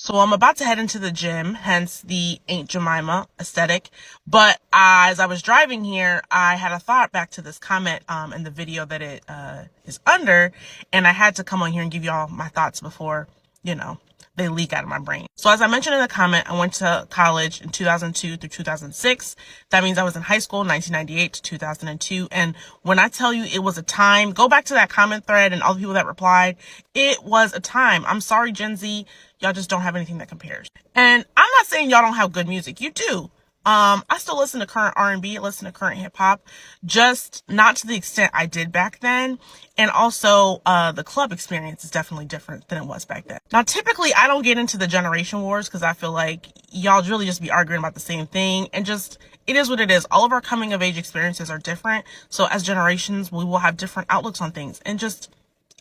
So I'm about to head into the gym, hence the Aunt Jemima aesthetic. But as I was driving here, I had a thought back to this comment in the video that it is under, and I had to come on here and give y'all my thoughts before, they leak out of my brain. So as I mentioned in the comment, I went to college in 2002 through 2006. That means I was in high school 1998 to 2002. And when I tell you it was a time, go back to that comment thread and all the people that replied. It was a time. I'm sorry, Gen Z. Y'all just don't have anything that compares. And I'm not saying y'all don't have good music. You do. I still listen to current RnB, listen to current hip hop, just not to the extent I did back then. And also, the club experience is definitely different than it was back then. Now, typically I don't get into the generation wars because I feel like y'all really just be arguing about the same thing, and just, it is what it is. All of our coming of age experiences are different. So as generations, we will have different outlooks on things, and just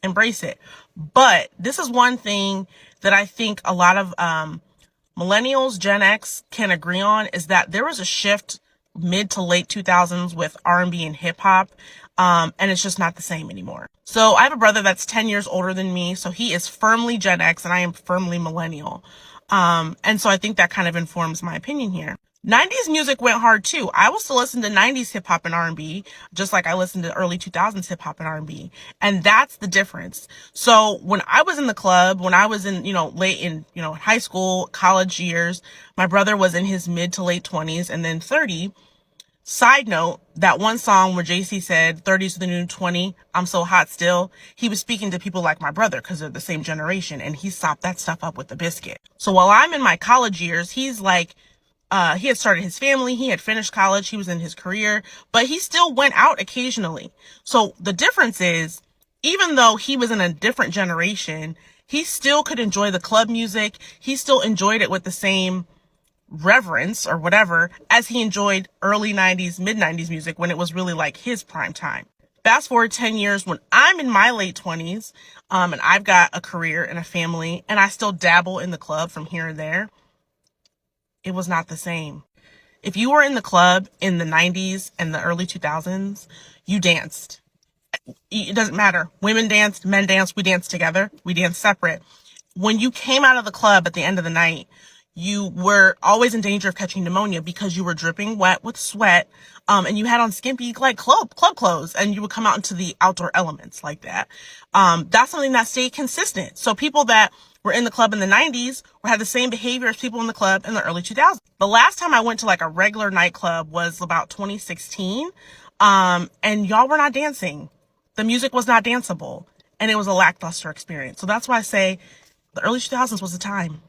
embrace it. But this is one thing that I think a lot of, millennials, Gen X can agree on, is that there was a shift mid to late 2000s with R&B and hip hop. And it's just not the same anymore. So I have a brother that's 10 years older than me. So he is firmly Gen X and I am firmly millennial. And so I think that kind of informs my opinion here. 90s music went hard too. I will still listen to 90s hip hop and R&B, just like I listened to early 2000s hip hop and R&B. And that's the difference. So when I was in the club, when I was in, late in, high school, college years, my brother was in his mid to late 20s and then 30. Side note, that one song where JC said 30's the new 20, I'm so hot still, he was speaking to people like my brother because they're the same generation, and he sopped that stuff up with the biscuit. So while I'm in my college years, he's like, he had started his family, he had finished college, he was in his career, but he still went out occasionally. So the difference is, even though he was in a different generation, he still could enjoy the club music. He still enjoyed it with the same reverence or whatever as he enjoyed early 90s, mid 90s music when it was really like his prime time. Fast forward 10 years when I'm in my late 20s, and I've got a career and a family, and I still dabble in the club from here and there. It was not the same. If you were in the club in the 90s and the early 2000s, you danced. It doesn't matter. Women danced, men danced, we danced together, we danced separate. When you came out of the club at the end of the night, you were always in danger of catching pneumonia because you were dripping wet with sweat, and you had on skimpy like club clothes, and you would come out into the outdoor elements like that. That's something that stayed consistent. So people that were in the club in the 90s had the same behavior as people in the club in the early 2000s. The last time I went to like a regular nightclub was about 2016, and y'all were not dancing. The music was not danceable, and it was a lackluster experience. So that's why I say the early 2000s was the time.